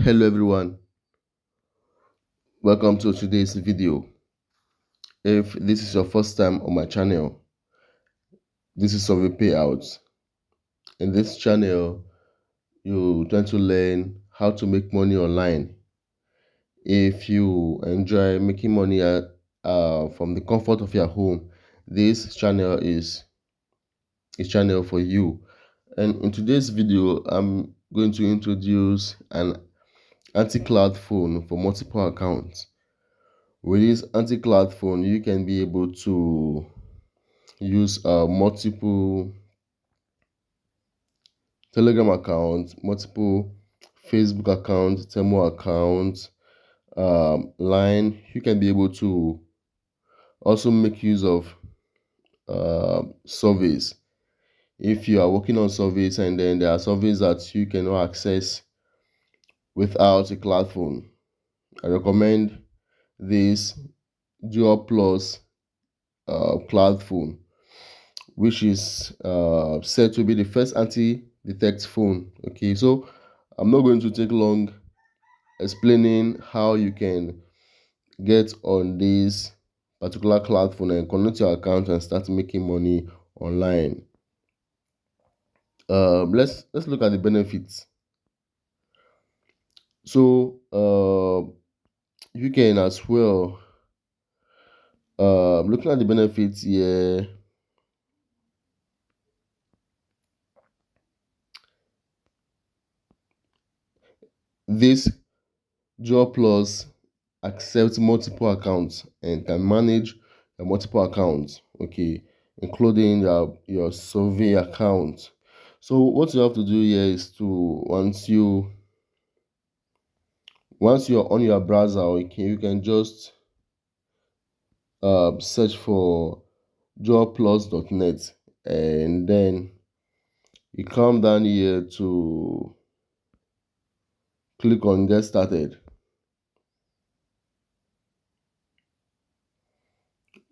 Hello everyone, welcome to today's video. If this is your first time on my channel, this is survey payouts. In this channel, you tend to learn how to make money online. If you enjoy making money from the comfort of your home, this channel is a channel for you. And in today's video, I'm going to introduce an anti-cloud phone for multiple accounts. With this anti-cloud phone, you can be able to use multiple Telegram accounts, multiple Facebook accounts, Temu accounts, Line. You can be able to also make use of surveys. If you are working on surveys and then there are surveys that you cannot access without a cloud phone, I recommend this DuoPlus cloud phone, which is said to be the first anti-detect phone. Okay, so I'm not going to take long explaining how you can get on this particular cloud phone and connect your account and start making money online. Let's look at the benefits. So you can as well looking at the benefits here. This DuoPlus accepts multiple accounts and can manage your multiple accounts, okay, including your survey account. So what you have to do here is to once you're on your browser, okay, you can just search for duoplus.net and then you come down here to click on get started.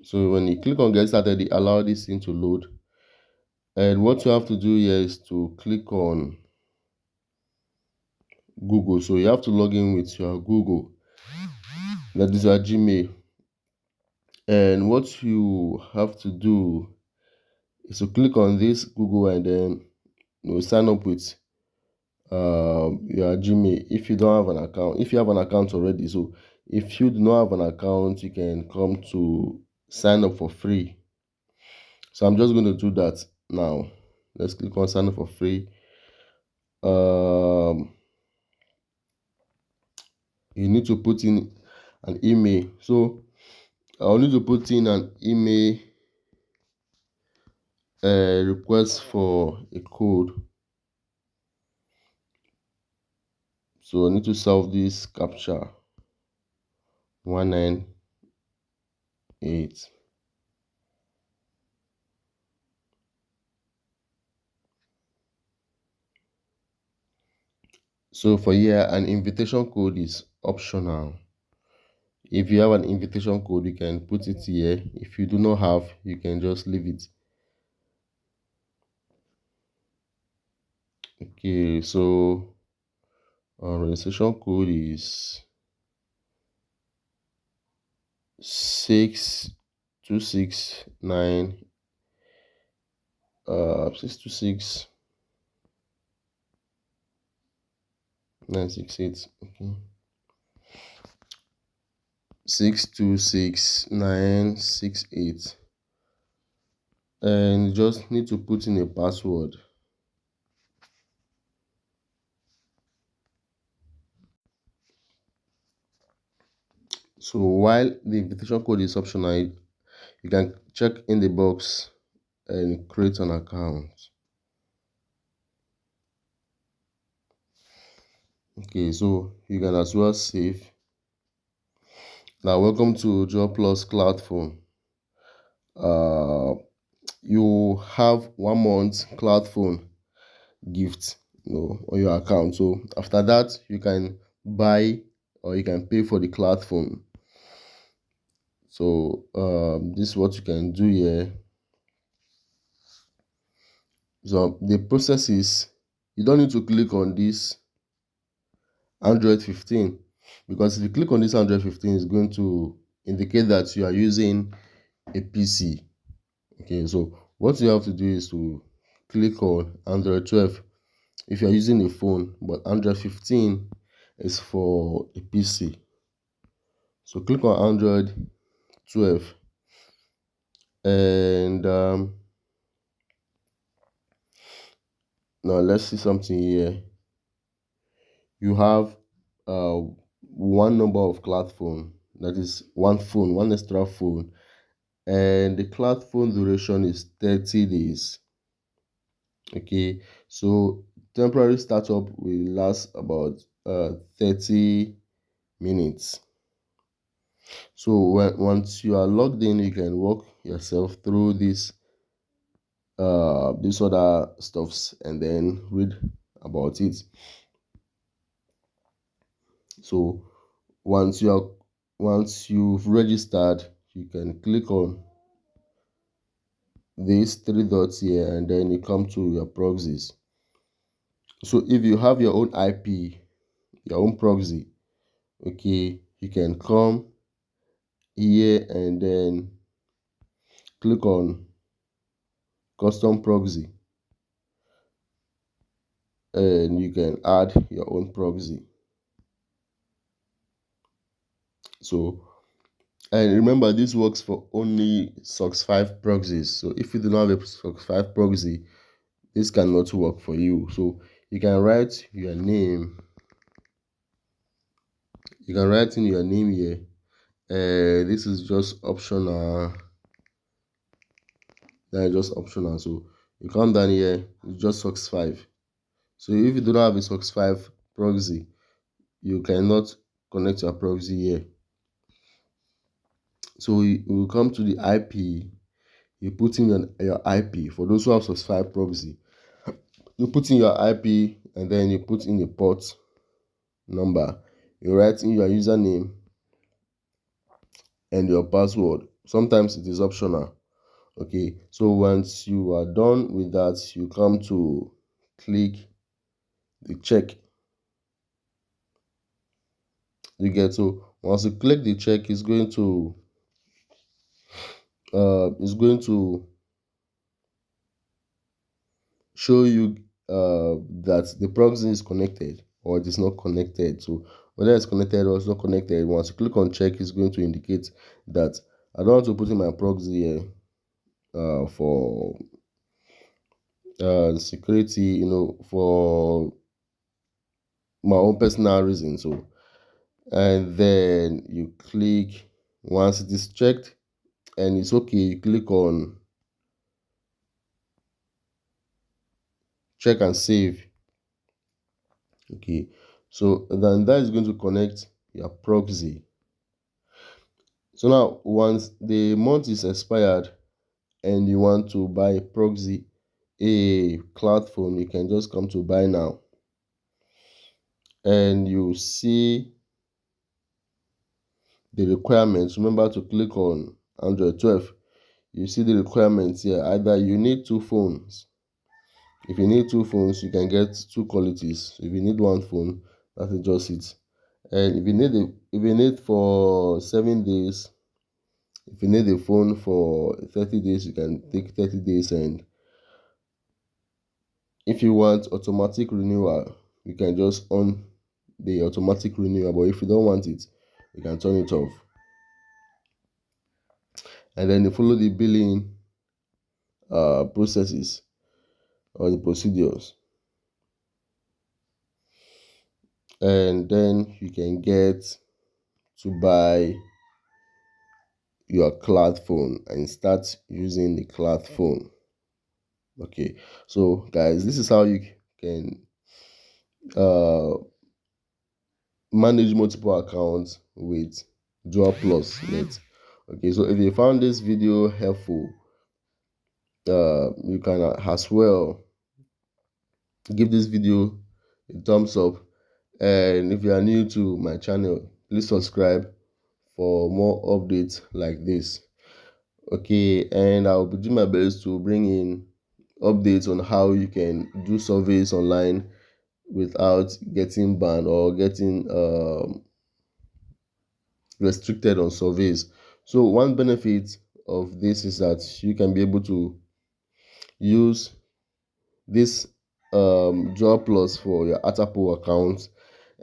So when you click on get started, it allows this thing to load. And what you have to do here is to click on Google. So you have to log in with your Google, that is your Gmail. And what you have to do is to click on this Google and then sign up with your Gmail if you don't have an account. If you have an account already, so if you do not have an account, you can come to sign up for free. So I'm just going to do that now. Let's click on sign up for free. You need to put in an email. So I'll need to put in an email request for a code. So I need to solve this captcha 198. So for here, an invitation code is optional. If you have an invitation code, you can put it here. If you do not have, you can just leave it. Okay, so registration code is 6269 626 968. Okay, 626 968, and you just need to put in a password. So while the invitation code is optional, you can check in the box and create an account. Okay, so you can as well save. Now, welcome to DuoPlus Cloud Phone. You have 1 month Cloud Phone gift, on your account. So after that, you can buy or you can pay for the Cloud Phone. So this is what you can do here. So the process is, you don't need to click on this Android 15, because if you click on this Android 15, it's going to indicate that you are using a PC. Okay, so what you have to do is to click on Android 12 if you are using a phone, but Android 15 is for a PC. So click on Android 12, and now let's see something here. You have one number of cloud phone, that is one phone, one extra phone, and the cloud phone duration is 30 days. Okay, so temporary startup will last about 30 minutes. So once you are logged in, you can walk yourself through this other stuffs and then read about it. So once you've registered, you can click on these three dots here, and then you come to your proxies. So if you have your own IP, your own proxy, okay, you can come here and then click on custom proxy, and you can add your own proxy. So, and remember, this works for only SOCKS 5 proxies. So if you do not have a SOCKS 5 proxy, this cannot work for you. So you can write your name. You can write in your name here. This is just optional. That is just optional. So you come down here, it's just SOCKS 5. So if you do not have a SOCKS 5 proxy, you cannot connect your proxy here. So you will come to the IP. You put in your IP. For those who have SOCKS 5 proxy, you put in your IP, and then you put in a port number. You write in your username and your password. Sometimes it is optional. Okay, so once you are done with that, you come to click the check. You get, so once you click the check, it's going to show you that the proxy is connected or it is not connected. So whether it's connected or it's not connected, once you click on check, it's going to indicate that I don't want to put in my proxy here for security, for my own personal reason. So, and then you click, once it is checked and it's okay, you click on check and save. Okay, so then that is going to connect your proxy. So now once the month is expired and you want to buy a proxy, a cloud phone, you can just come to buy now, and you see the requirements. Remember to click on Android 12. You see the requirements here. Either you need two phones. If you need two phones, you can get two qualities. If you need one phone, that is just it. And if you need for 7 days, if you need a phone for 30 days, you can take 30 days. And if you want automatic renewal, you can just on the automatic renewal. But if you don't want it, you can turn it off. And then you follow the billing processes or the procedures. And then you can get to buy your cloud phone and start using the cloud phone. Okay, so guys, this is how you can uh manage multiple accounts with DuoPlus Net. Okay, so if you found this video helpful, you can as well give this video a thumbs up, and if you are new to my channel, please subscribe for more updates like this. Okay, and I'll be doing my best to bring in updates on how you can do surveys online without getting banned or getting restricted on surveys. So one benefit of this is that you can be able to use this DuoPlus for your AttaPoll account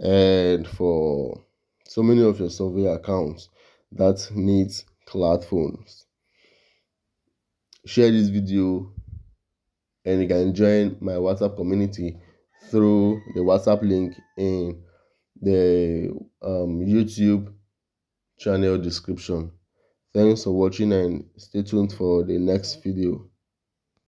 and for so many of your survey accounts that needs cloud phones. Share this video and you can join my WhatsApp community through the WhatsApp link in the YouTube channel description. Thanks for watching and stay tuned for the next video.